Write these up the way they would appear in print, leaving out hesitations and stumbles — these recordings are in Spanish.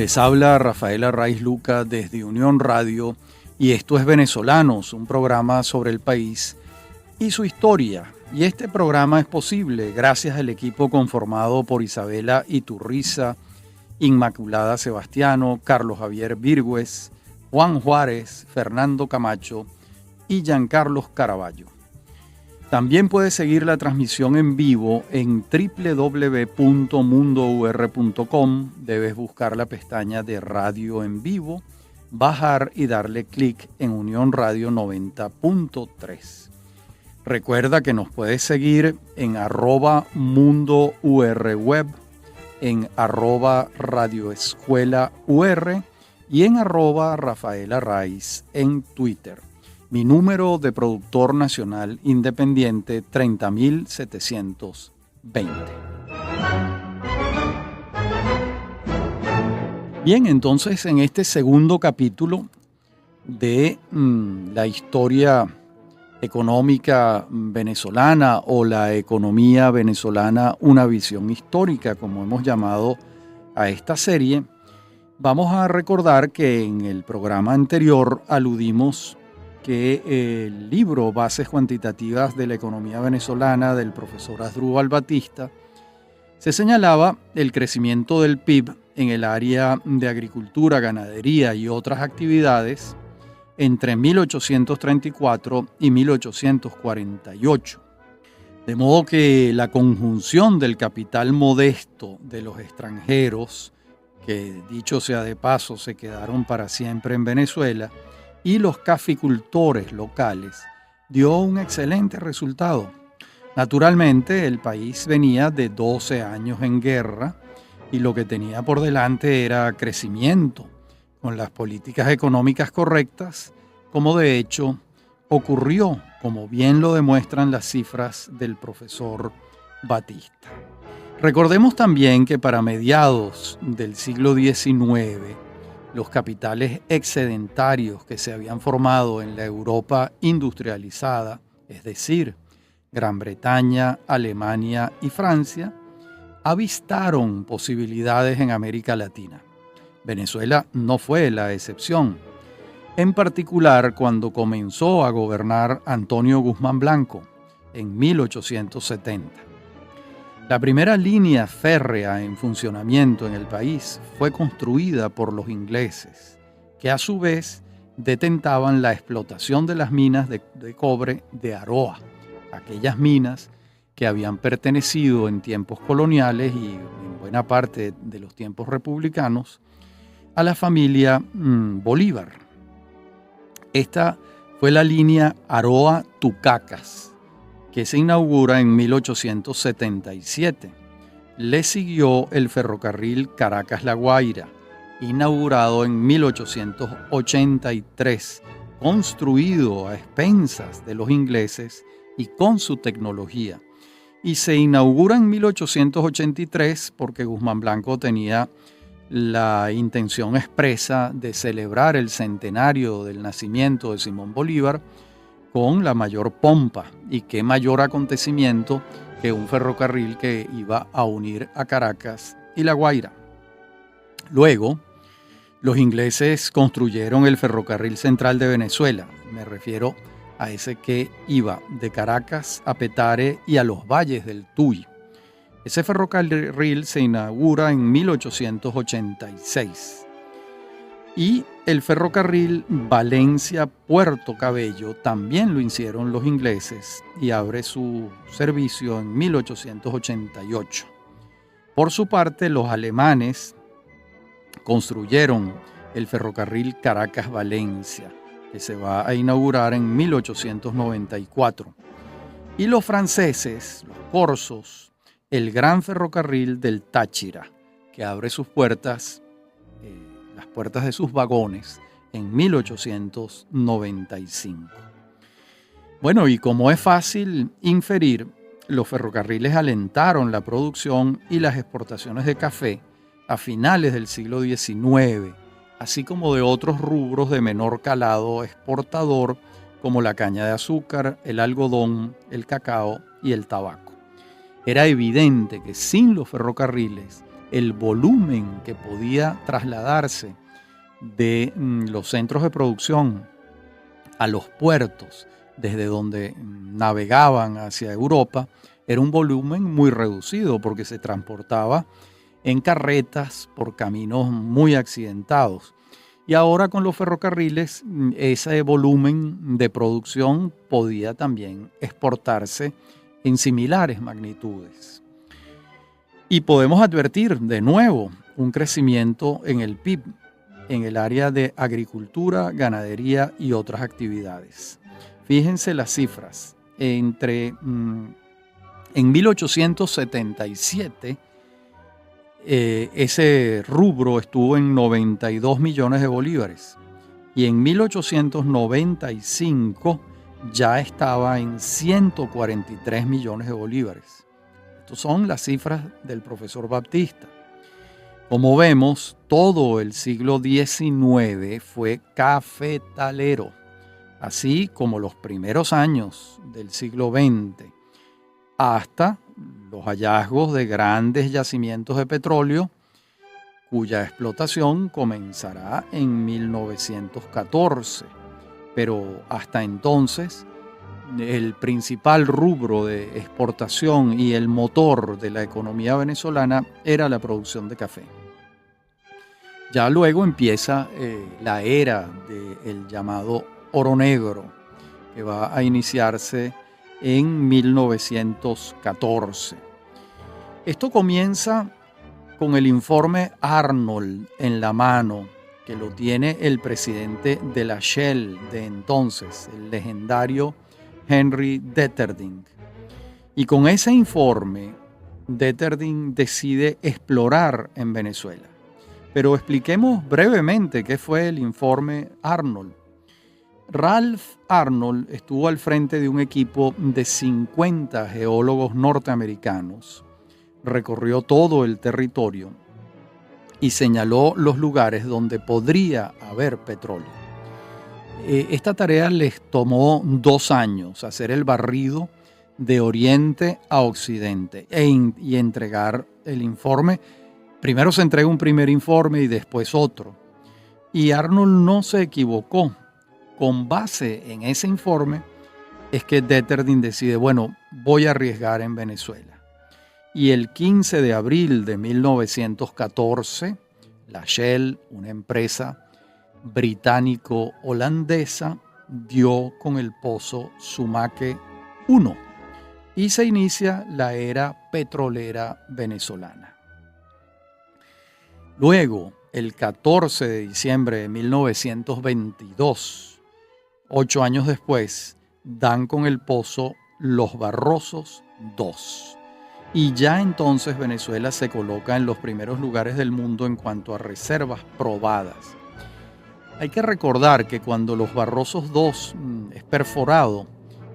Les habla Rafael Arraiz Luca desde Unión Radio y esto es Venezolanos, un programa sobre el país y su historia. Y este programa es posible gracias al equipo conformado por Isabela Iturriza, Inmaculada Sebastiano, Carlos Javier Virgües, Juan Juárez, Fernando Camacho y Giancarlos Caraballo. También puedes seguir la transmisión en vivo en www.mundour.com. Debes buscar la pestaña de Radio en Vivo, bajar y darle clic en Unión Radio 90.3. Recuerda que nos puedes seguir en @mundourweb, en @radioescuelaur y en @rafaelarraiz en Twitter. Mi número de productor nacional independiente 30.720. Bien, entonces en este segundo capítulo de la historia económica venezolana o la economía venezolana, una visión histórica, como hemos llamado a esta serie, vamos a recordar que en el programa anterior aludimos que el libro Bases Cuantitativas de la Economía Venezolana del profesor Asdrúbal Batista se señalaba el crecimiento del PIB en el área de agricultura, ganadería y otras actividades entre 1834 y 1848. De modo que la conjunción del capital modesto de los extranjeros, que dicho sea de paso se quedaron para siempre en Venezuela, y los caficultores locales, dio un excelente resultado. Naturalmente, el país venía de 12 años en guerra y lo que tenía por delante era crecimiento, con las políticas económicas correctas, como de hecho ocurrió, como bien lo demuestran las cifras del profesor Batista. Recordemos también que para mediados del siglo XIX, los capitales excedentarios que se habían formado en la Europa industrializada, es decir, Gran Bretaña, Alemania y Francia, avistaron posibilidades en América Latina. Venezuela no fue la excepción, en particular cuando comenzó a gobernar Antonio Guzmán Blanco en 1870. La primera línea férrea en funcionamiento en el país fue construida por los ingleses, que a su vez detentaban la explotación de las minas de cobre de Aroa, aquellas minas que habían pertenecido en tiempos coloniales y en buena parte de los tiempos republicanos a la familia Bolívar. Esta fue la línea Aroa-Tucacas, que se inaugura en 1877. Le siguió el ferrocarril Caracas-La Guaira, inaugurado en 1883, construido a expensas de los ingleses y con su tecnología. Y se inaugura en 1883 porque Guzmán Blanco tenía la intención expresa de celebrar el centenario del nacimiento de Simón Bolívar con la mayor pompa, y qué mayor acontecimiento que un ferrocarril que iba a unir a Caracas y La Guaira. Luego, los ingleses construyeron el ferrocarril central de Venezuela, me refiero a ese que iba de Caracas a Petare y a los valles del Tuy. Ese ferrocarril se inaugura en 1886. Y el ferrocarril Valencia-Puerto Cabello también lo hicieron los ingleses y abre su servicio en 1888. Por su parte, los alemanes construyeron el ferrocarril Caracas-Valencia, que se va a inaugurar en 1894. Y los franceses, los corsos, el gran ferrocarril del Táchira, que abre sus puertas, las puertas de sus vagones en 1895. Bueno, y como es fácil inferir, los ferrocarriles alentaron la producción y las exportaciones de café a finales del siglo XIX, así como de otros rubros de menor calado exportador como la caña de azúcar, el algodón, el cacao y el tabaco. Era evidente que sin los ferrocarriles el volumen que podía trasladarse de los centros de producción a los puertos, desde donde navegaban hacia Europa, era un volumen muy reducido porque se transportaba en carretas por caminos muy accidentados. Y ahora con los ferrocarriles, ese volumen de producción podía también exportarse en similares magnitudes. Y podemos advertir de nuevo un crecimiento en el PIB, en el área de agricultura, ganadería y otras actividades. Fíjense las cifras. En 1877, ese rubro estuvo en 92 millones de bolívares y en 1895 ya estaba en 143 millones de bolívares. Estas son las cifras del profesor Baptista. Como vemos, todo el siglo XIX fue cafetalero, así como los primeros años del siglo XX, hasta los hallazgos de grandes yacimientos de petróleo, cuya explotación comenzará en 1914. Pero hasta entonces, el principal rubro de exportación y el motor de la economía venezolana era la producción de café. Ya luego empieza la era del llamado oro negro, que va a iniciarse en 1914. Esto comienza con el informe Arnold en la mano, que lo tiene el presidente de la Shell de entonces, el legendario Henry Detterding. Y con ese informe, Detterding decide explorar en Venezuela. Pero expliquemos brevemente qué fue el informe Arnold. Ralph Arnold estuvo al frente de un equipo de 50 geólogos norteamericanos, recorrió todo el territorio y señaló los lugares donde podría haber petróleo. Esta tarea les tomó 2 años, hacer el barrido de oriente a occidente y entregar el informe. Primero se entrega un primer informe y después otro. Y Arnold no se equivocó. Con base en ese informe es que Detterding decide, bueno, voy a arriesgar en Venezuela. Y el 15 de abril de 1914, la Shell, una empresa británico-holandesa, dio con el pozo Sumaque 1 y se inicia la era petrolera venezolana. Luego, el 14 de diciembre de 1922, 8 años después, dan con el pozo Los Barrosos 2. Y ya entonces Venezuela se coloca en los primeros lugares del mundo en cuanto a reservas probadas. Hay que recordar que cuando Los Barrosos 2 es perforado,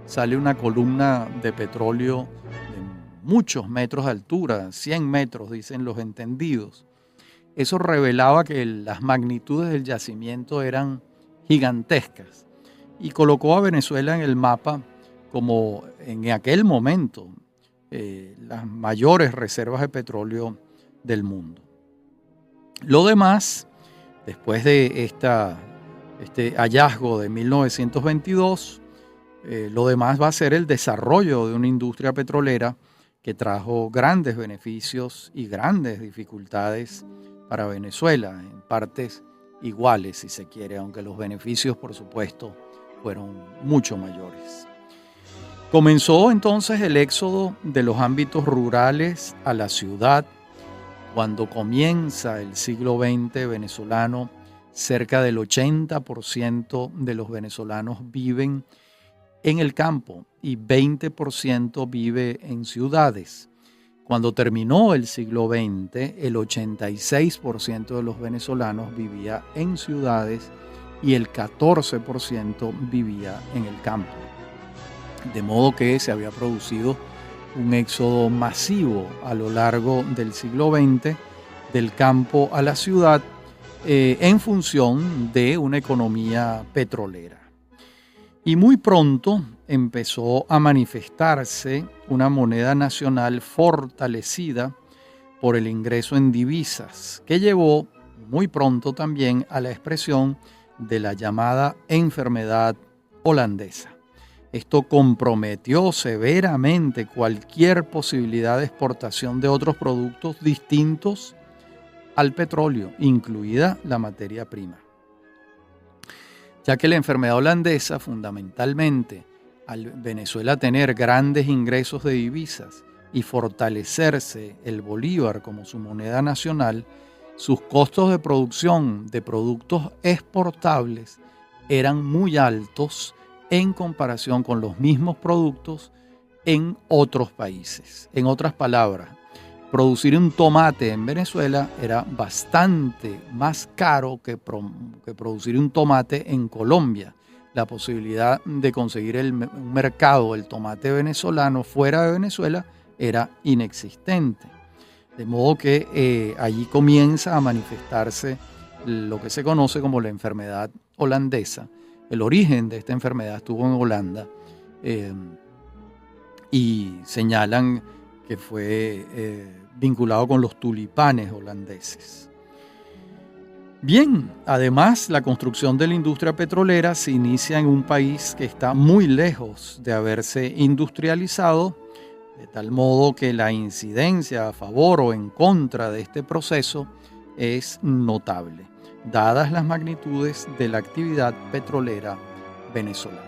sale una columna de petróleo de muchos metros de altura, 100 metros dicen los entendidos. Eso revelaba que las magnitudes del yacimiento eran gigantescas y colocó a Venezuela en el mapa como en aquel momento las mayores reservas de petróleo del mundo. Lo demás, después de este hallazgo de 1922, lo demás va a ser el desarrollo de una industria petrolera que trajo grandes beneficios y grandes dificultades para Venezuela, en partes iguales si se quiere, aunque los beneficios por supuesto fueron mucho mayores. Comenzó entonces el éxodo de los ámbitos rurales a la ciudad. Cuando comienza el siglo XX venezolano, cerca del 80% de los venezolanos viven en el campo y 20% vive en ciudades. Cuando terminó el siglo XX, el 86% de los venezolanos vivía en ciudades y el 14% vivía en el campo. De modo que se había producido un éxodo masivo a lo largo del siglo XX del campo a la ciudad en función de una economía petrolera. Y muy pronto empezó a manifestarse una moneda nacional fortalecida por el ingreso en divisas, que llevó muy pronto también a la expresión de la llamada enfermedad holandesa. Esto comprometió severamente cualquier posibilidad de exportación de otros productos distintos al petróleo, incluida la materia prima. Ya que la enfermedad holandesa, fundamentalmente, al Venezuela tener grandes ingresos de divisas y fortalecerse el bolívar como su moneda nacional, sus costos de producción de productos exportables eran muy altos en comparación con los mismos productos en otros países. En otras palabras, producir un tomate en Venezuela era bastante más caro que producir un tomate en Colombia. La posibilidad de conseguir un mercado del tomate venezolano fuera de Venezuela era inexistente. De modo que allí comienza a manifestarse lo que se conoce como la enfermedad holandesa. El origen de esta enfermedad estuvo en Holanda y señalan que fue vinculado con los tulipanes holandeses. Bien, además la construcción de la industria petrolera se inicia en un país que está muy lejos de haberse industrializado, de tal modo que la incidencia a favor o en contra de este proceso es notable, dadas las magnitudes de la actividad petrolera venezolana.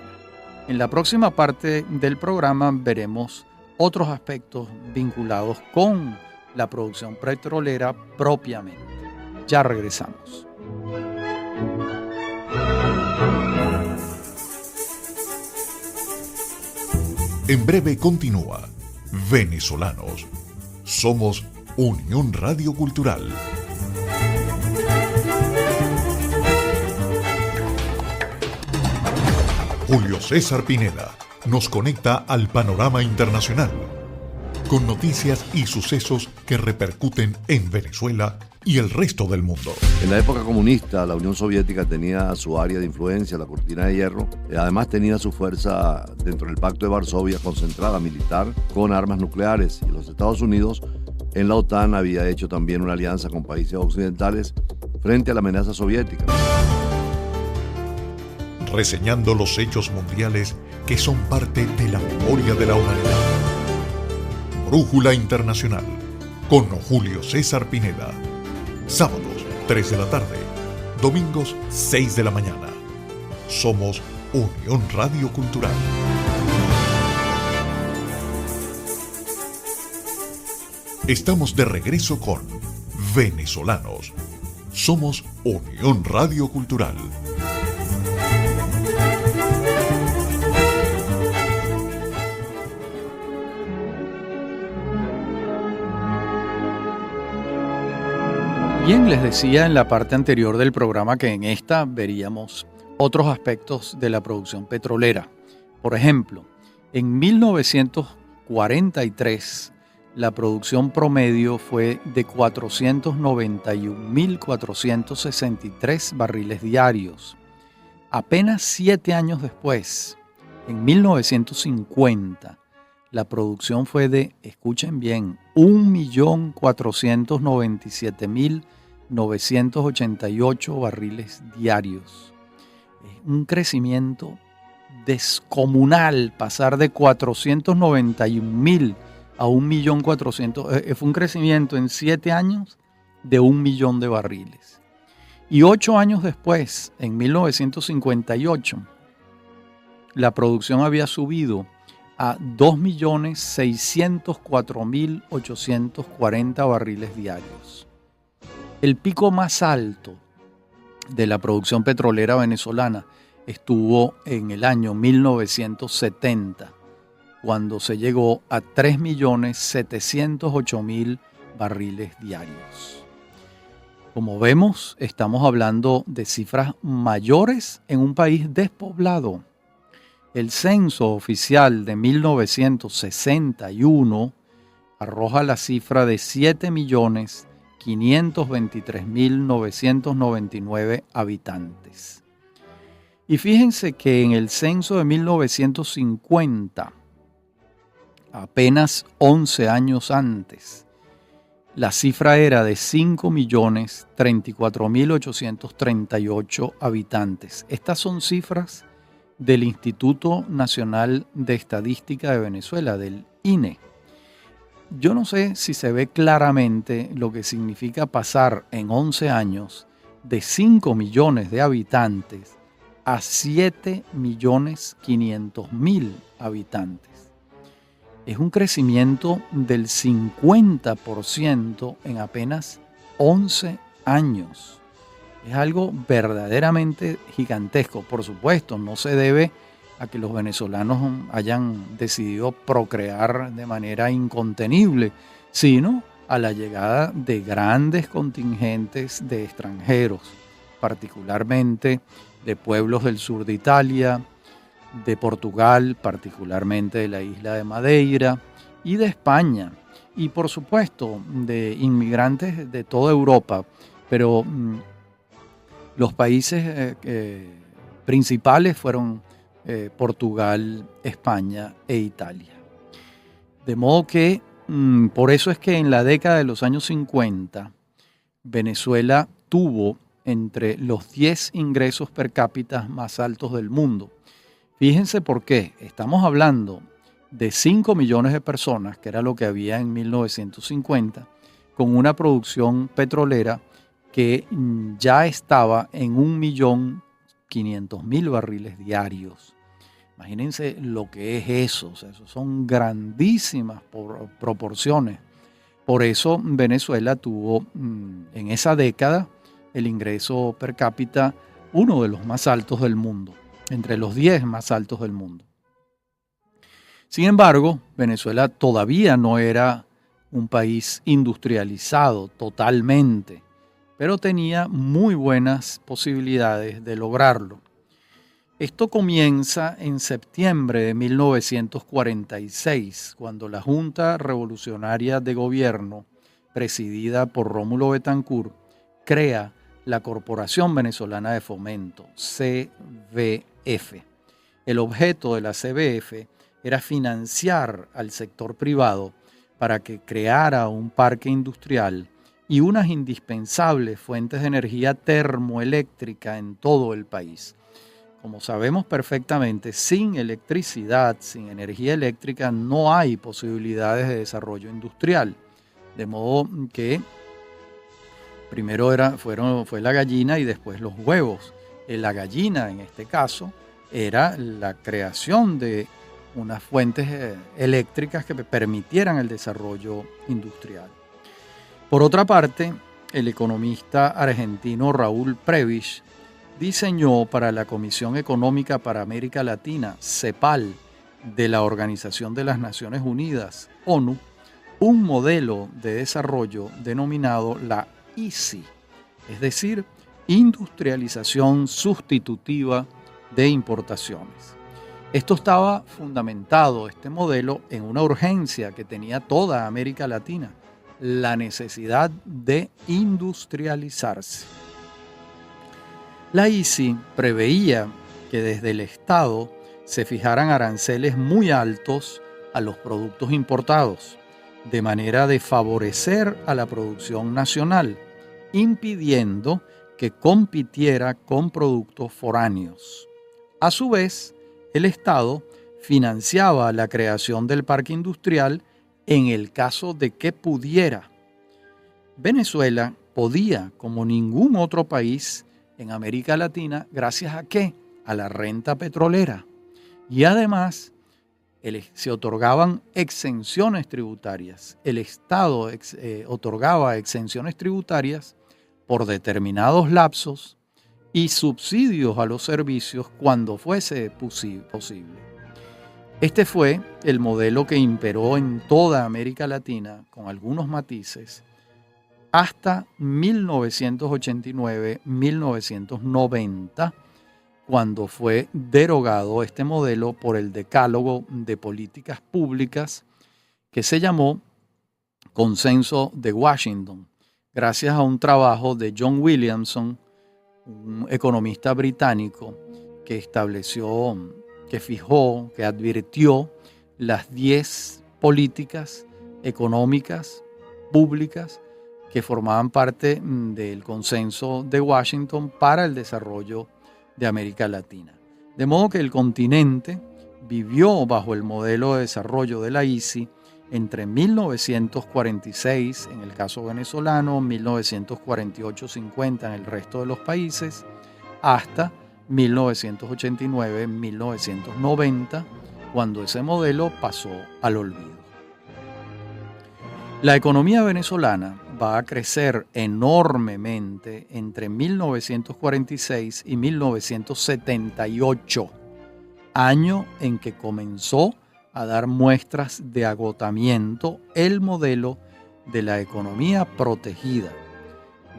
En la próxima parte del programa veremos otros aspectos vinculados con la producción petrolera propiamente. Ya regresamos. En breve continúa Venezolanos. Somos Unión Radio Cultural. Julio César Pineda nos conecta al panorama internacional, con noticias y sucesos que repercuten en Venezuela y el resto del mundo. En la época comunista, la Unión Soviética tenía su área de influencia, la cortina de hierro. Además tenía su fuerza dentro del Pacto de Varsovia concentrada militar con armas nucleares. Y los Estados Unidos en la OTAN había hecho también una alianza con países occidentales frente a la amenaza soviética. Reseñando los hechos mundiales que son parte de la memoria de la humanidad. Brújula Internacional con Julio César Pineda. Sábados, 3 de la tarde. Domingos, 6 de la mañana. Somos Unión Radio Cultural. Estamos de regreso con Venezolanos. Somos Unión Radio Cultural. Bien, les decía en la parte anterior del programa que en esta veríamos otros aspectos de la producción petrolera. Por ejemplo, en 1943 la producción promedio fue de 491.463 barriles diarios. Apenas 7 años después, en 1950, la producción fue de, escuchen bien, 1.497.988 barriles diarios. Es un crecimiento descomunal, pasar de 491.000 a 1.400.000. Fue un crecimiento en 7 años de 1 millón de barriles. Y 8 años después, en 1958, la producción había subido a 2.604.840 barriles diarios. El pico más alto de la producción petrolera venezolana estuvo en el año 1970, cuando se llegó a 3.708.000 barriles diarios. Como vemos, estamos hablando de cifras mayores en un país despoblado. El censo oficial de 1961 arroja la cifra de 7.523.999 habitantes. Y fíjense que en el censo de 1950, apenas 11 años antes, la cifra era de 5.034.838 habitantes. Estas son cifras del Instituto Nacional de Estadística de Venezuela, del INE. Yo no sé si se ve claramente lo que significa pasar en 11 años de 5 millones de habitantes a 7.500.000 habitantes. Es un crecimiento del 50% en apenas 11 años. Es algo verdaderamente gigantesco. Por supuesto, no se debe a que los venezolanos hayan decidido procrear de manera incontenible, sino a la llegada de grandes contingentes de extranjeros, particularmente de pueblos del sur de Italia, de Portugal, particularmente de la isla de Madeira, y de España, y por supuesto de inmigrantes de toda Europa, pero los países principales fueron Portugal, España e Italia. De modo que por eso es que en la década de los años 50, Venezuela tuvo entre los 10 ingresos per cápita más altos del mundo. Fíjense por qué. Estamos hablando de 5 millones de personas, que era lo que había en 1950, con una producción petrolera que ya estaba en 1.500.000 barriles diarios. Imagínense lo que es eso. O sea, eso son grandísimas proporciones. Por eso Venezuela tuvo en esa década el ingreso per cápita uno de los más altos del mundo, entre los 10 más altos del mundo. Sin embargo, Venezuela todavía no era un país industrializado totalmente, pero tenía muy buenas posibilidades de lograrlo. Esto comienza en septiembre de 1946, cuando la Junta Revolucionaria de Gobierno, presidida por Rómulo Betancourt, crea la Corporación Venezolana de Fomento, CVF. El objeto de la CVF era financiar al sector privado para que creara un parque industrial y unas indispensables fuentes de energía termoeléctrica en todo el país. Como sabemos perfectamente, sin electricidad, sin energía eléctrica, no hay posibilidades de desarrollo industrial. De modo que primero fue la gallina y después los huevos. La gallina, en este caso, era la creación de unas fuentes eléctricas que permitieran el desarrollo industrial. Por otra parte, el economista argentino Raúl Prebisch diseñó para la Comisión Económica para América Latina, CEPAL, de la Organización de las Naciones Unidas, ONU, un modelo de desarrollo denominado la ICI, es decir, industrialización sustitutiva de importaciones. Esto estaba fundamentado, este modelo, en una urgencia que tenía toda América Latina, la necesidad de industrializarse. La ICI preveía que desde el Estado se fijaran aranceles muy altos a los productos importados, de manera de favorecer a la producción nacional, impidiendo que compitiera con productos foráneos. A su vez, el Estado financiaba la creación del parque industrial en el caso de que pudiera. Venezuela podía, como ningún otro país en América Latina, ¿gracias a qué? A la renta petrolera. Y además se otorgaban exenciones tributarias. El Estado otorgaba exenciones tributarias por determinados lapsos y subsidios a los servicios cuando fuese posible. Este fue el modelo que imperó en toda América Latina, con algunos matices, hasta 1989-1990, cuando fue derogado este modelo por el Decálogo de Políticas Públicas, que se llamó Consenso de Washington, gracias a un trabajo de John Williamson, un economista británico, que estableció, que fijó, que advirtió las 10 políticas económicas públicas que formaban parte del consenso de Washington para el desarrollo de América Latina. De modo que el continente vivió bajo el modelo de desarrollo de la ICI entre 1946 en el caso venezolano, 1948-50 en el resto de los países, hasta 1989-1990, cuando ese modelo pasó al olvido. La economía venezolana va a crecer enormemente entre 1946 y 1978, año en que comenzó a dar muestras de agotamiento el modelo de la economía protegida,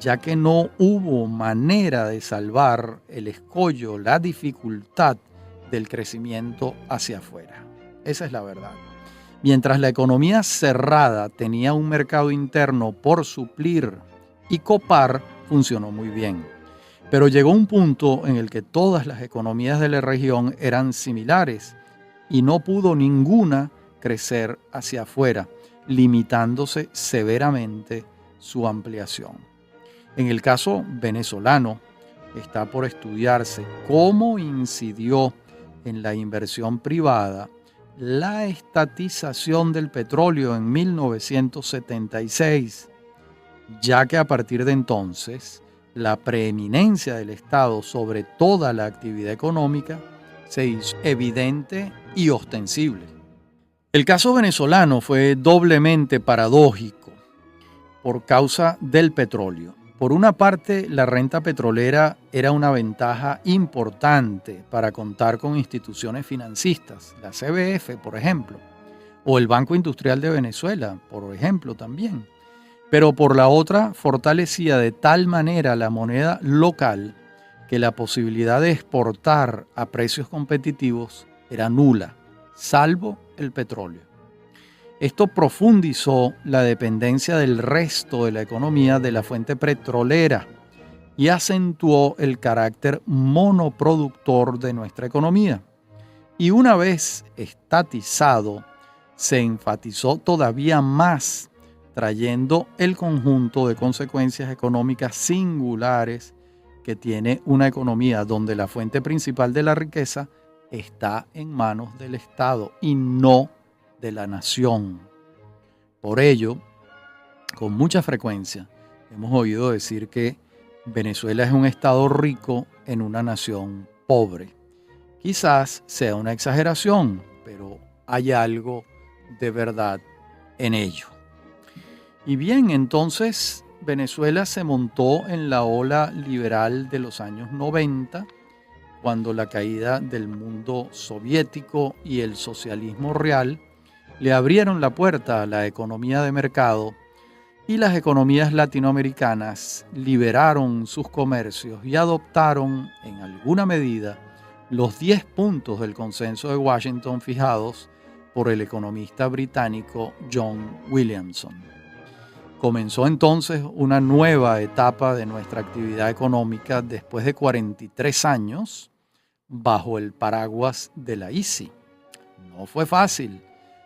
ya que no hubo manera de salvar el escollo, la dificultad del crecimiento hacia afuera. Esa es la verdad. Mientras la economía cerrada tenía un mercado interno por suplir y copar, funcionó muy bien. Pero llegó un punto en el que todas las economías de la región eran similares y no pudo ninguna crecer hacia afuera, limitándose severamente su ampliación. En el caso venezolano, está por estudiarse cómo incidió en la inversión privada la estatización del petróleo en 1976, ya que a partir de entonces la preeminencia del Estado sobre toda la actividad económica se hizo evidente y ostensible. El caso venezolano fue doblemente paradójico por causa del petróleo. Por una parte, la renta petrolera era una ventaja importante para contar con instituciones financistas, la CBF, por ejemplo, o el Banco Industrial de Venezuela, por ejemplo, también. Pero por la otra, fortalecía de tal manera la moneda local que la posibilidad de exportar a precios competitivos era nula, salvo el petróleo. Esto profundizó la dependencia del resto de la economía de la fuente petrolera y acentuó el carácter monoproductor de nuestra economía. Y una vez estatizado, se enfatizó todavía más, trayendo el conjunto de consecuencias económicas singulares que tiene una economía donde la fuente principal de la riqueza está en manos del Estado y no de la nación. Por ello, con mucha frecuencia hemos oído decir que Venezuela es un estado rico en una nación pobre. Quizás sea una exageración, pero hay algo de verdad en ello. Y bien, entonces Venezuela se montó en la ola liberal de los años 90, cuando la caída del mundo soviético y el socialismo real le abrieron la puerta a la economía de mercado y las economías latinoamericanas liberaron sus comercios y adoptaron en alguna medida los 10 puntos del consenso de Washington fijados por el economista británico John Williamson. Comenzó entonces una nueva etapa de nuestra actividad económica después de 43 años bajo el paraguas de la ICI. No fue fácil.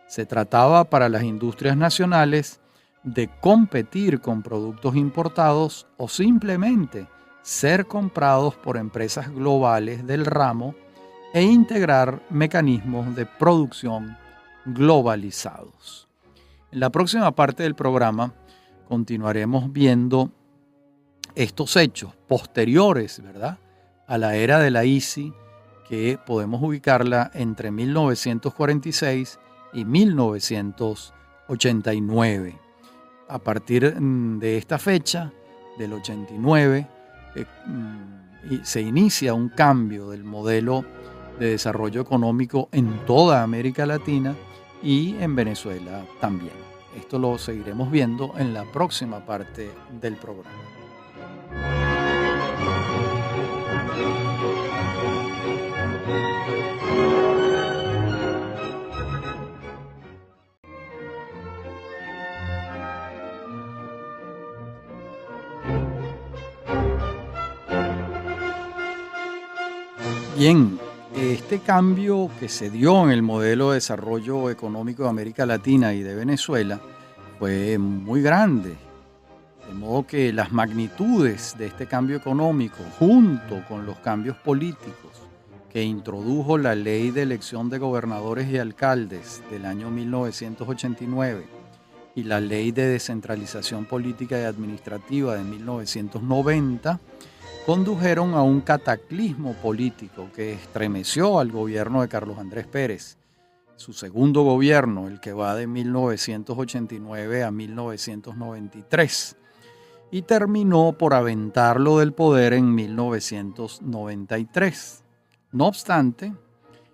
Se trataba para las industrias nacionales de competir con productos importados o simplemente ser comprados por empresas globales del ramo e integrar mecanismos de producción globalizados. En la próxima parte del programa continuaremos viendo estos hechos posteriores, ¿verdad?, a la era de la ICI, que podemos ubicarla entre 1946 y 1989. A partir de esta fecha, del 89, se inicia un cambio del modelo de desarrollo económico en toda América Latina y en Venezuela también. Esto lo seguiremos viendo en la próxima parte del programa. Bien, este cambio que se dio en el modelo de desarrollo económico de América Latina y de Venezuela fue muy grande. De modo que las magnitudes de este cambio económico, junto con los cambios políticos que introdujo la Ley de Elección de Gobernadores y Alcaldes del año 1989 y la Ley de Descentralización Política y Administrativa de 1990, condujeron a un cataclismo político que estremeció al gobierno de Carlos Andrés Pérez, su segundo gobierno, el que va de 1989 a 1993, y terminó por aventarlo del poder en 1993. No obstante,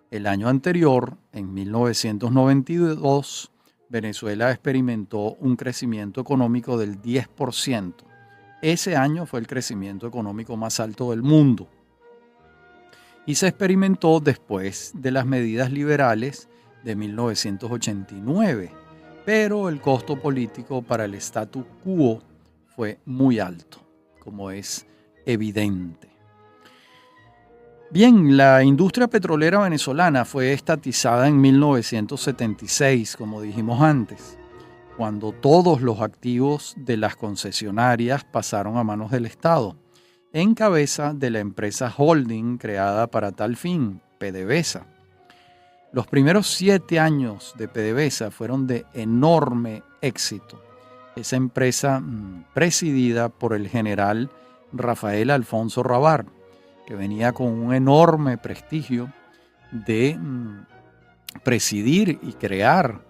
el año anterior, en 1992, Venezuela experimentó un crecimiento económico del 10%. Ese año fue el crecimiento económico más alto del mundo. Y se experimentó después de las medidas liberales de 1989, pero el costo político para el statu quo fue muy alto, como es evidente. Bien, la industria petrolera venezolana fue estatizada en 1976, como dijimos antes, cuando todos los activos de las concesionarias pasaron a manos del Estado, en cabeza de la empresa holding creada para tal fin, PDVSA. Los primeros 7 años de PDVSA fueron de enorme éxito. Esa empresa presidida por el general Rafael Alfonso Rabar, que venía con un enorme prestigio de presidir y crear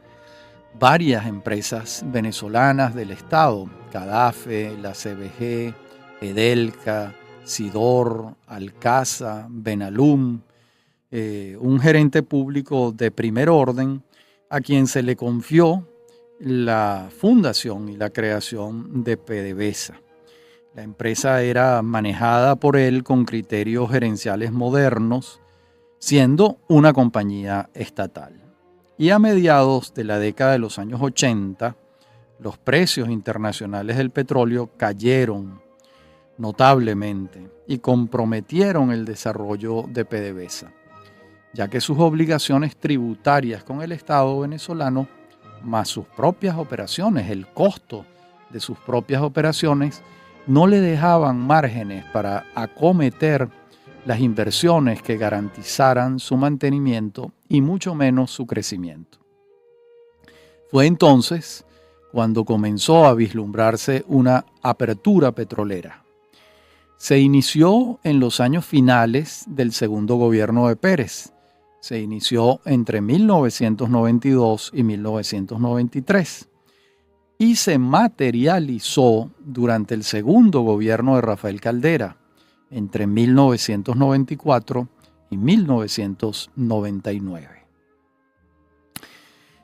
varias empresas venezolanas del Estado, CADAFE, la CBG, Edelca, Sidor, Alcasa, Benalum, un gerente público de primer orden a quien se le confió la fundación y la creación de PDVSA. La empresa era manejada por él con criterios gerenciales modernos, siendo una compañía estatal. Y a mediados de la década de los años 80, los precios internacionales del petróleo cayeron notablemente y comprometieron el desarrollo de PDVSA, ya que sus obligaciones tributarias con el Estado venezolano, más sus propias operaciones, el costo de sus propias operaciones, no le dejaban márgenes para acometer las inversiones que garantizaran su mantenimiento y mucho menos su crecimiento. Fue entonces cuando comenzó a vislumbrarse una apertura petrolera. Se inició en los años finales del segundo gobierno de Pérez. Se inició entre 1992 y 1993 y se materializó durante el segundo gobierno de Rafael Caldera, entre 1994 y 1999.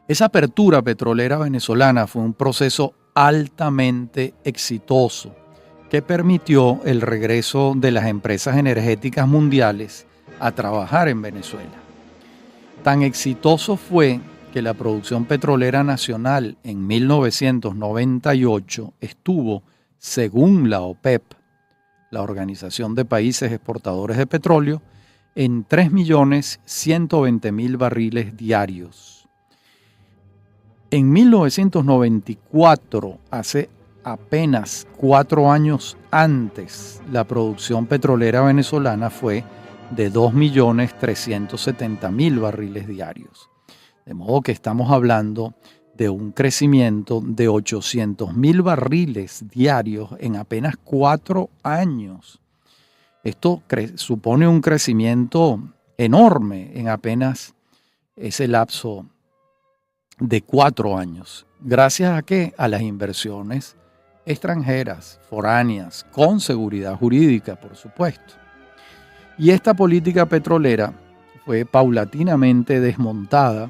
Esa apertura petrolera venezolana fue un proceso altamente exitoso que permitió el regreso de las empresas energéticas mundiales a trabajar en Venezuela. Tan exitoso fue que la producción petrolera nacional en 1998 estuvo, según la OPEP, la Organización de Países Exportadores de Petróleo, en 3.120.000 barriles diarios. En 1994, hace apenas 4 años antes, la producción petrolera venezolana fue de 2.370.000 barriles diarios. De modo que estamos hablando de un crecimiento de 800.000 barriles diarios en apenas 4 años. Esto supone un crecimiento enorme en apenas ese lapso de 4 años. ¿Gracias a qué? A las inversiones extranjeras, foráneas, con seguridad jurídica, por supuesto. Y esta política petrolera fue paulatinamente desmontada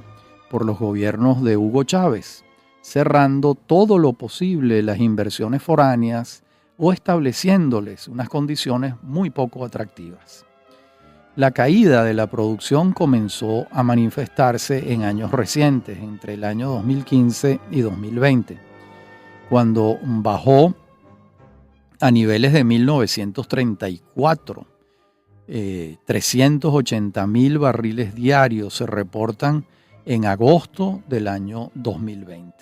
por los gobiernos de Hugo Chávez, cerrando todo lo posible las inversiones foráneas o estableciéndoles unas condiciones muy poco atractivas. La caída de la producción comenzó a manifestarse en años recientes, entre el año 2015 y 2020, cuando bajó a niveles de 1934. 380.000 barriles diarios se reportan en agosto del año 2020.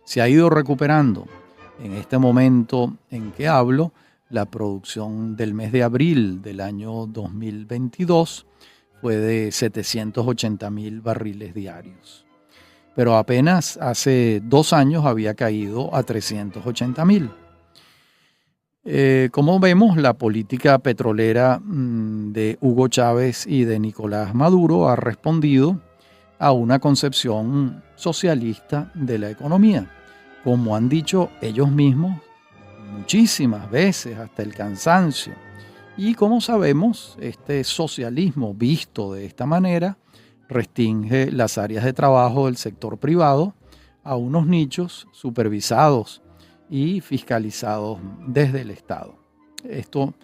Se ha ido recuperando, En este momento en que hablo, la producción del mes de abril del año 2022 fue de 780,000 barriles diarios. Pero apenas hace 2 años había caído a 380,000. Como vemos, la política petrolera de Hugo Chávez y de Nicolás Maduro ha respondido a una concepción socialista de la economía. Como han dicho ellos mismos muchísimas veces, hasta el cansancio. Y como sabemos, este socialismo visto de esta manera restringe las áreas de trabajo del sector privado a unos nichos supervisados y fiscalizados desde el Estado. Esto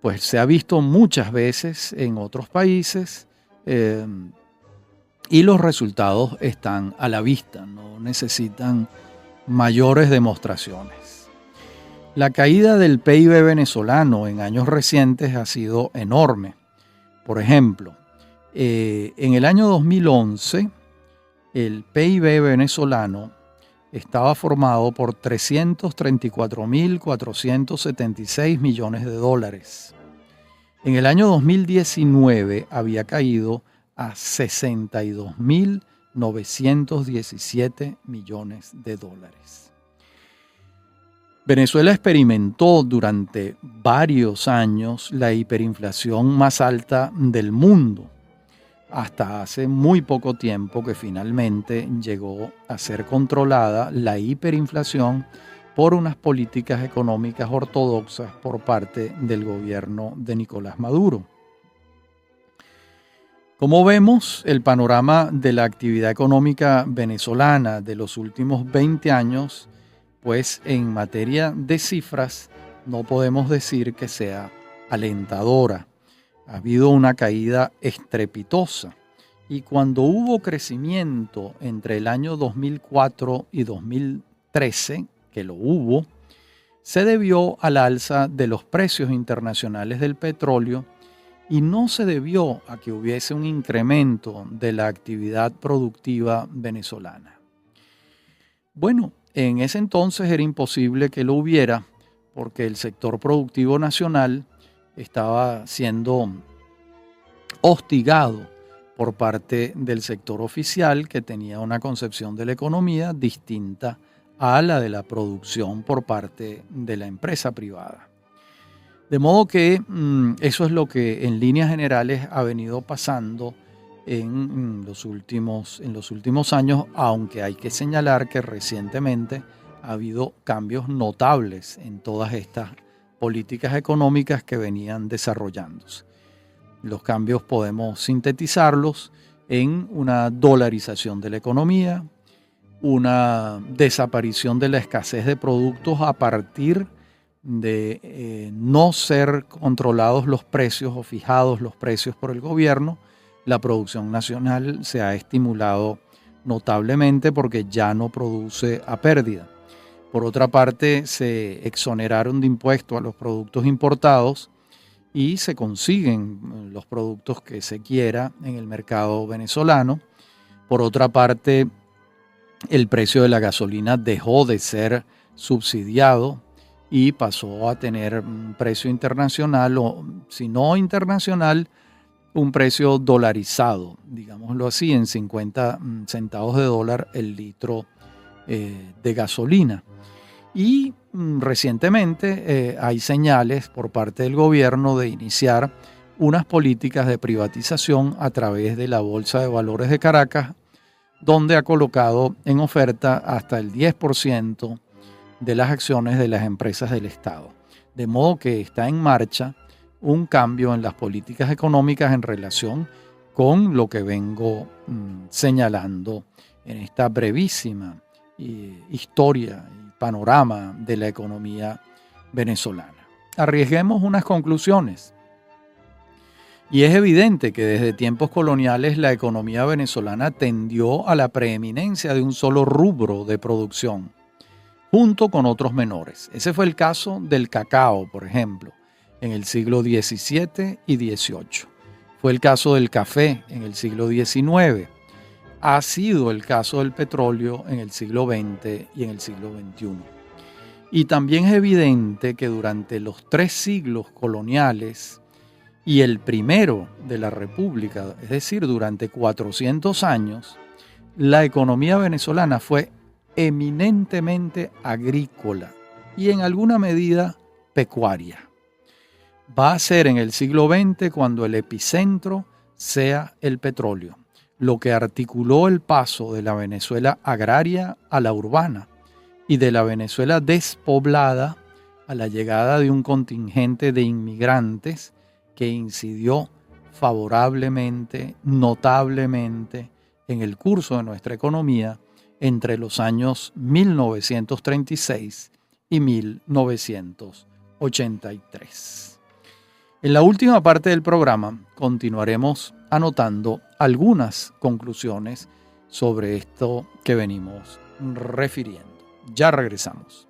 pues se ha visto muchas veces en otros países y los resultados están a la vista, no necesitan mayores demostraciones. La caída del PIB venezolano en años recientes ha sido enorme. Por ejemplo, en el año 2011, el PIB venezolano estaba formado por 334.476 millones de dólares. En el año 2019 había caído a 62.917 millones de dólares. Venezuela experimentó durante varios años la hiperinflación más alta del mundo, hasta hace muy poco tiempo que finalmente llegó a ser controlada la hiperinflación por unas políticas económicas ortodoxas por parte del gobierno de Nicolás Maduro. Como vemos, el panorama de la actividad económica venezolana de los últimos 20 años, pues en materia de cifras no podemos decir que sea alentadora. Ha habido una caída estrepitosa y cuando hubo crecimiento entre el año 2004 y 2013, que lo hubo, se debió al alza de los precios internacionales del petróleo y no se debió a que hubiese un incremento de la actividad productiva venezolana. Bueno, en ese entonces era imposible que lo hubiera porque el sector productivo nacional estaba siendo hostigado por parte del sector oficial que tenía una concepción de la economía distinta a la de la producción por parte de la empresa privada. De modo que eso es lo que en líneas generales ha venido pasando en los últimos años, aunque hay que señalar que recientemente ha habido cambios notables en todas estas políticas económicas que venían desarrollándose. Los cambios podemos sintetizarlos en una dolarización de la economía, una desaparición de la escasez de productos a partir de no ser controlados los precios o fijados los precios por el gobierno. La producción nacional se ha estimulado notablemente porque ya no produce a pérdida. Por otra parte, se exoneraron de impuestos a los productos importados y se consiguen los productos que se quiera en el mercado venezolano. Por otra parte, el precio de la gasolina dejó de ser subsidiado y pasó a tener un precio internacional, o si no internacional, un precio dolarizado, digámoslo así, en 50 centavos de dólar el litro de gasolina. Y recientemente hay señales por parte del gobierno de iniciar unas políticas de privatización a través de la Bolsa de Valores de Caracas, donde ha colocado en oferta hasta el 10% de las acciones de las empresas del Estado. De modo que está en marcha un cambio en las políticas económicas en relación con lo que vengo señalando en esta brevísima historia y panorama de la economía venezolana. Arriesguemos unas conclusiones. Y es evidente que desde tiempos coloniales la economía venezolana tendió a la preeminencia de un solo rubro de producción, junto con otros menores. Ese fue el caso del cacao, por ejemplo, en el siglo XVII y XVIII. Fue el caso del café en el siglo XIX. Ha sido el caso del petróleo en el siglo XX y en el siglo XXI. Y también es evidente que durante los 3 siglos coloniales y el primero de la República, es decir, durante 400 años, la economía venezolana fue eminentemente agrícola y en alguna medida pecuaria. Va a ser en el siglo XX cuando el epicentro sea el petróleo, lo que articuló el paso de la Venezuela agraria a la urbana y de la Venezuela despoblada a la llegada de un contingente de inmigrantes que incidió favorablemente, notablemente, en el curso de nuestra economía entre los años 1936 y 1983. En la última parte del programa continuaremos anotando algunas conclusiones sobre esto que venimos refiriendo. Ya regresamos.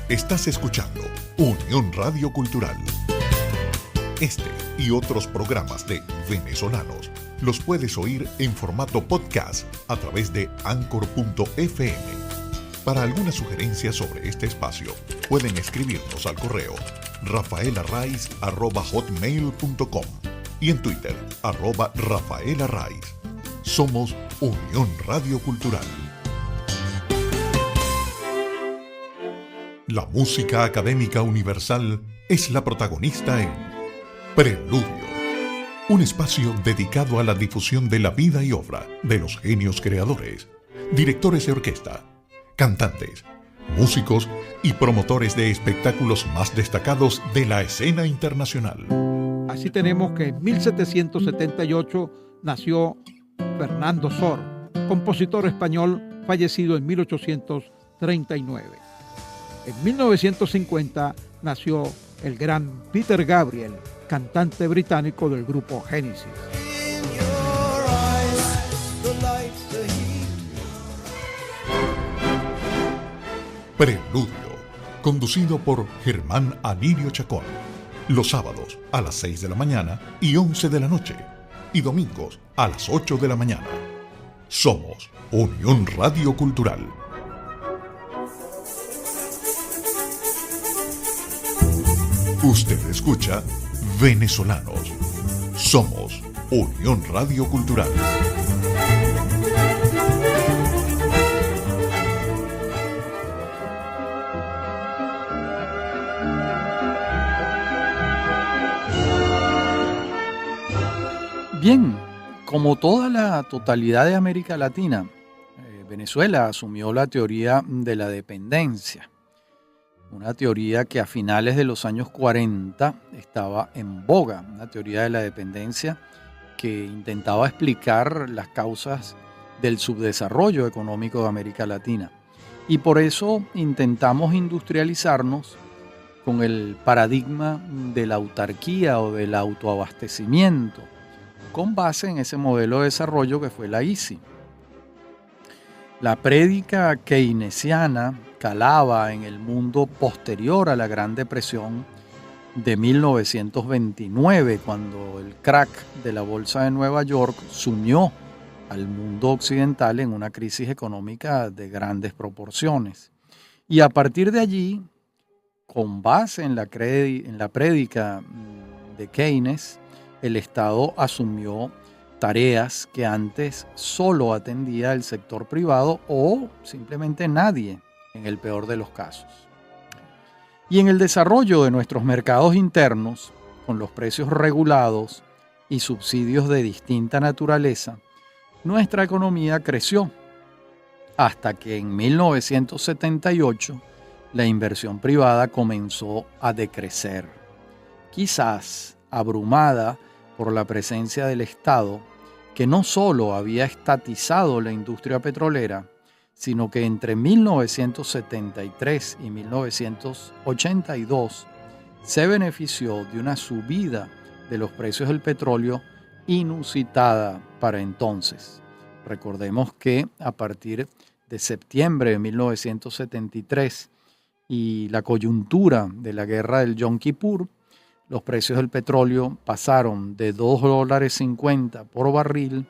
Estás escuchando Unión Radio Cultural. Este y otros programas de Venezolanos los puedes oír en formato podcast a través de Anchor.fm. Para alguna sugerencia sobre este espacio, pueden escribirnos al correo rafaelarraiz@hotmail.com y en Twitter @rafaelarraiz. Somos Unión Radio Cultural. La música académica universal es la protagonista en Preludio, un espacio dedicado a la difusión de la vida y obra de los genios creadores, directores de orquesta, cantantes, músicos y promotores de espectáculos más destacados de la escena internacional. Así tenemos que en 1778 nació Fernando Sor, compositor español fallecido en 1839. En 1950 nació el gran Peter Gabriel, cantante británico del grupo Genesis. Preludio, conducido por Germán Alirio Chacón, los sábados a las 6 de la mañana y 11 de la noche, y domingos a las 8 de la mañana. Somos Unión Radio Cultural. Usted escucha Venezolanos. Somos Unión Radio Cultural. Bien, como toda la totalidad de América Latina, Venezuela asumió la teoría de la dependencia. Una teoría que a finales de los años 40 estaba en boga, una teoría de la dependencia que intentaba explicar las causas del subdesarrollo económico de América Latina. Y por eso intentamos industrializarnos con el paradigma de la autarquía o del autoabastecimiento, con base en ese modelo de desarrollo que fue la ICI. La prédica keynesiana calaba en el mundo posterior a la Gran Depresión de 1929, cuando el crack de la Bolsa de Nueva York sumió al mundo occidental en una crisis económica de grandes proporciones. Y a partir de allí, con base en la prédica de Keynes, el Estado asumió tareas que antes solo atendía el sector privado o simplemente nadie, en el peor de los casos. Y en el desarrollo de nuestros mercados internos, con los precios regulados y subsidios de distinta naturaleza, nuestra economía creció hasta que en 1978 la inversión privada comenzó a decrecer, quizás abrumada por la presencia del Estado, que no solo había estatizado la industria petrolera, sino que entre 1973 y 1982 se benefició de una subida de los precios del petróleo inusitada para entonces. Recordemos que a partir de septiembre de 1973 y la coyuntura de la guerra del Yom Kippur, los precios del petróleo pasaron de $2.50 por barril,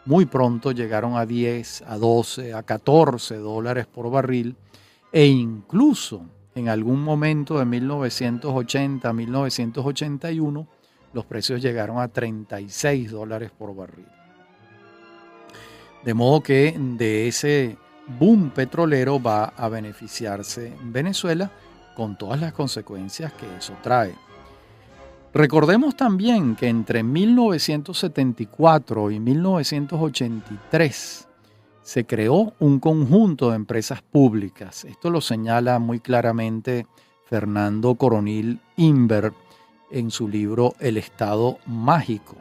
muy pronto llegaron a 10, a 12, a 14 dólares por barril, e incluso en algún momento de 1980 a 1981, los precios llegaron a 36 dólares por barril. De modo que de ese boom petrolero va a beneficiarse Venezuela con todas las consecuencias que eso trae. Recordemos también que entre 1974 y 1983 se creó un conjunto de empresas públicas. Esto lo señala muy claramente Fernando Coronil Inver en su libro El Estado Mágico.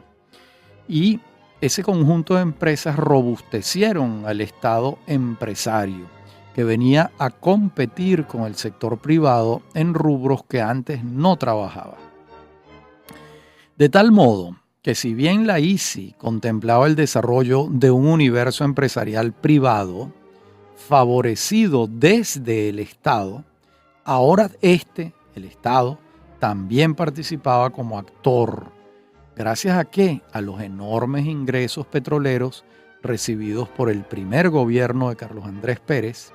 Y ese conjunto de empresas robustecieron al Estado empresario, que venía a competir con el sector privado en rubros que antes no trabajaba. De tal modo que si bien la ICI contemplaba el desarrollo de un universo empresarial privado favorecido desde el Estado, ahora el Estado, también participaba como actor. ¿Gracias a qué? A los enormes ingresos petroleros recibidos por el primer gobierno de Carlos Andrés Pérez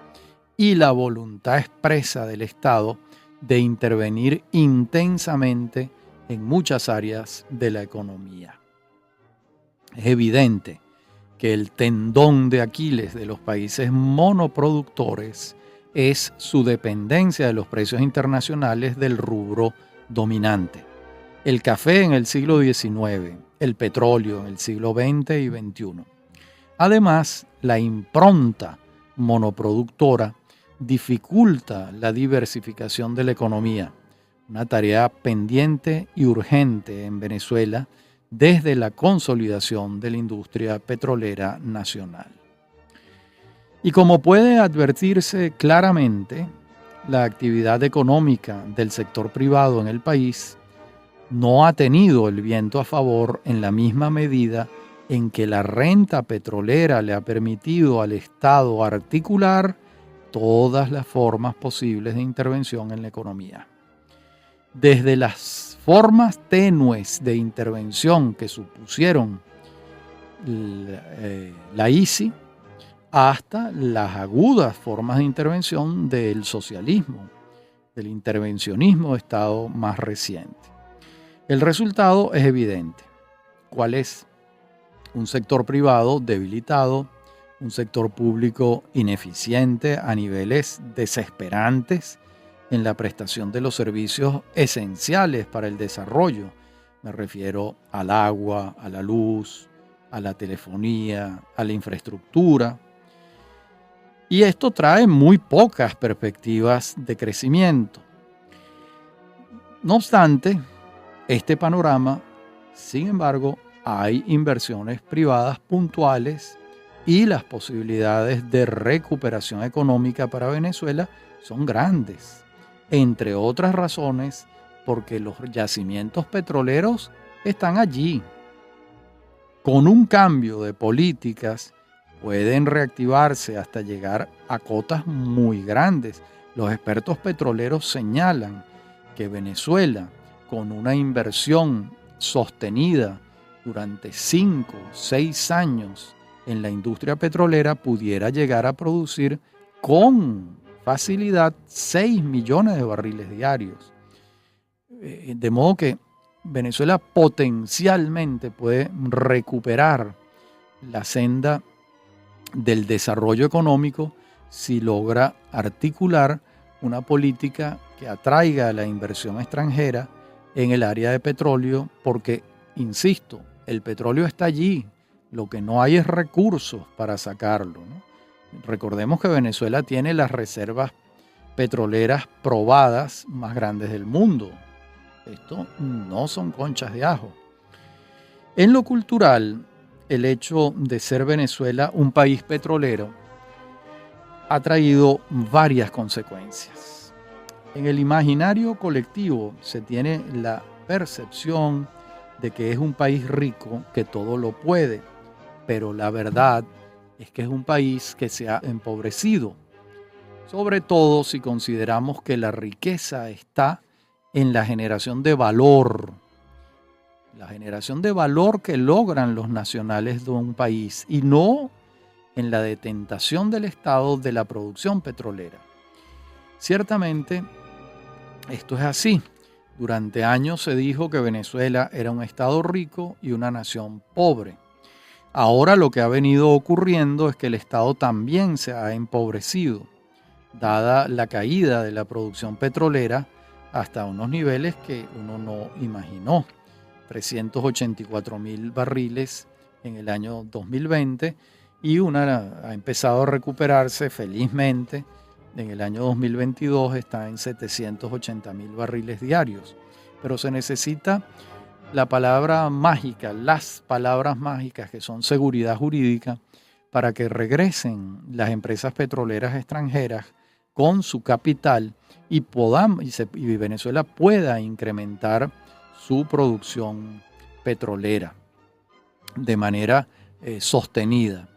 y la voluntad expresa del Estado de intervenir intensamente en muchas áreas de la economía. Es evidente que el tendón de Aquiles de los países monoproductores es su dependencia de los precios internacionales del rubro dominante. El café en el siglo XIX, el petróleo en el siglo XX y XXI. Además, la impronta monoproductora dificulta la diversificación de la economía, una tarea pendiente y urgente en Venezuela desde la consolidación de la industria petrolera nacional. Y como puede advertirse claramente, la actividad económica del sector privado en el país no ha tenido el viento a favor en la misma medida en que la renta petrolera le ha permitido al Estado articular todas las formas posibles de intervención en la economía. Desde las formas tenues de intervención que supusieron la ICI hasta las agudas formas de intervención del socialismo, del intervencionismo de Estado más reciente. El resultado es evidente. ¿Cuál es? Un sector privado debilitado, un sector público ineficiente a niveles desesperantes en la prestación de los servicios esenciales para el desarrollo. Me refiero al agua, a la luz, a la telefonía, a la infraestructura. Y esto trae muy pocas perspectivas de crecimiento. No obstante, este panorama, sin embargo, hay inversiones privadas puntuales y las posibilidades de recuperación económica para Venezuela son grandes. Entre otras razones, porque los yacimientos petroleros están allí. Con un cambio de políticas pueden reactivarse hasta llegar a cotas muy grandes. Los expertos petroleros señalan que Venezuela, con una inversión sostenida durante 5 o 6 años en la industria petrolera, pudiera llegar a producir con facilidad 6 millones de barriles diarios. De modo que Venezuela potencialmente puede recuperar la senda del desarrollo económico si logra articular una política que atraiga la inversión extranjera en el área de petróleo, porque, insisto, el petróleo está allí, lo que no hay es recursos para sacarlo, ¿no? Recordemos que Venezuela tiene las reservas petroleras probadas más grandes del mundo. Esto no son conchas de ajo. En lo cultural, el hecho de ser Venezuela un país petrolero ha traído varias consecuencias. En el imaginario colectivo se tiene la percepción de que es un país rico que todo lo puede, pero la verdad es que es un país que se ha empobrecido, sobre todo si consideramos que la riqueza está en la generación de valor que logran los nacionales de un país y no en la detentación del Estado de la producción petrolera. Ciertamente, esto es así. Durante años se dijo que Venezuela era un Estado rico y una nación pobre. Ahora lo que ha venido ocurriendo es que el Estado también se ha empobrecido, dada la caída de la producción petrolera hasta unos niveles que uno no imaginó. 384.000 barriles en el año 2020 y ha empezado a recuperarse felizmente. En el año 2022 está en 780.000 barriles diarios. Pero se necesita la palabra mágica, las palabras mágicas que son seguridad jurídica para que regresen las empresas petroleras extranjeras con su capital y Venezuela pueda incrementar su producción petrolera de manera sostenida.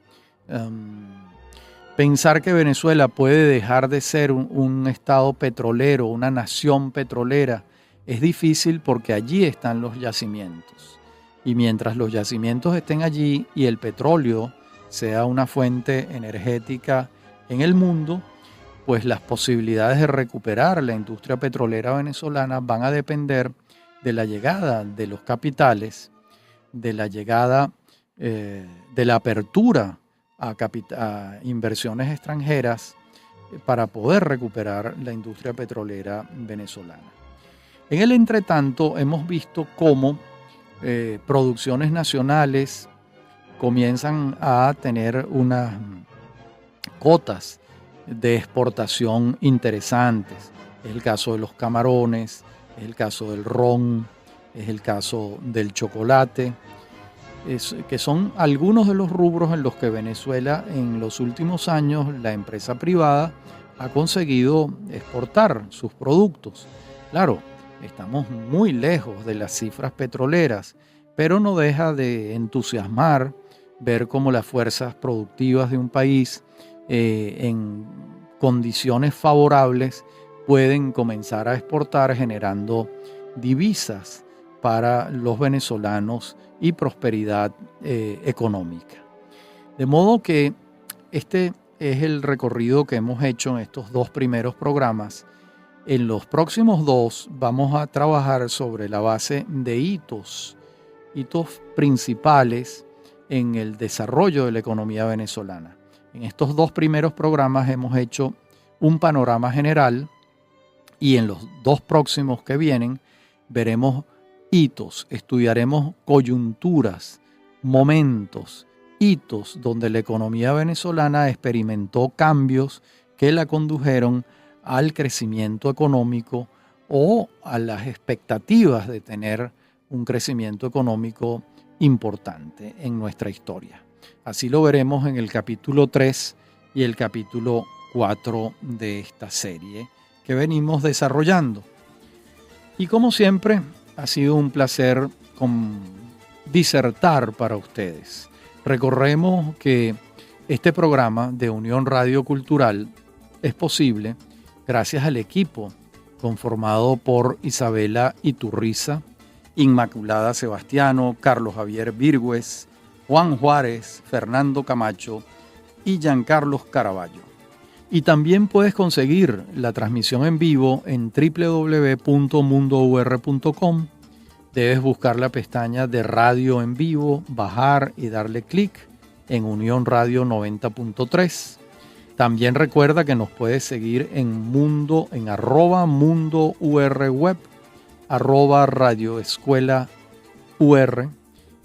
Pensar que Venezuela puede dejar de ser un estado petrolero, una nación petrolera, es difícil porque allí están los yacimientos. Y mientras los yacimientos estén allí y el petróleo sea una fuente energética en el mundo, pues las posibilidades de recuperar la industria petrolera venezolana van a depender de la llegada de los capitales, de la llegada, de la apertura a inversiones extranjeras para poder recuperar la industria petrolera venezolana. En el entretanto, hemos visto cómo producciones nacionales comienzan a tener unas cotas de exportación interesantes. Es el caso de los camarones, es el caso del ron, es el caso del chocolate, que son algunos de los rubros en los que Venezuela en los últimos años, la empresa privada, ha conseguido exportar sus productos. Claro, estamos muy lejos de las cifras petroleras, pero no deja de entusiasmar ver cómo las fuerzas productivas de un país en condiciones favorables pueden comenzar a exportar generando divisas para los venezolanos y prosperidad económica. De modo que este es el recorrido que hemos hecho en estos dos primeros programas. En los próximos dos vamos a trabajar sobre la base de hitos principales en el desarrollo de la economía venezolana. En estos dos primeros programas hemos hecho un panorama general y en los dos próximos que vienen veremos hitos, estudiaremos coyunturas, momentos, hitos donde la economía venezolana experimentó cambios que la condujeron al crecimiento económico o a las expectativas de tener un crecimiento económico importante en nuestra historia. Así lo veremos en el capítulo 3 y el capítulo 4 de esta serie que venimos desarrollando. Y como siempre, ha sido un placer disertar para ustedes. Recordemos que este programa de Unión Radio Cultural es posible gracias al equipo conformado por Isabela Iturriza, Inmaculada Sebastiano, Carlos Javier Virgües, Juan Juárez, Fernando Camacho y Giancarlos Caraballo. Y también puedes conseguir la transmisión en vivo en www.mundour.com. Debes buscar la pestaña de radio en vivo, bajar y darle clic en Unión Radio 90.3. También recuerda que nos puedes seguir en @mundourweb, @radioescuelaur.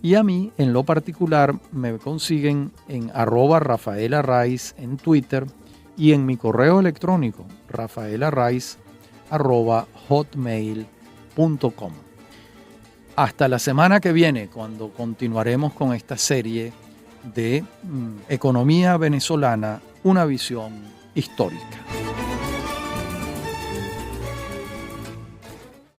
Y a mí, en lo particular, me consiguen en @RafaelArraiz en Twitter y en mi correo electrónico, rafaelarraiz@hotmail.com. Hasta la semana que viene, cuando continuaremos con esta serie de Economía Venezolana, una visión histórica.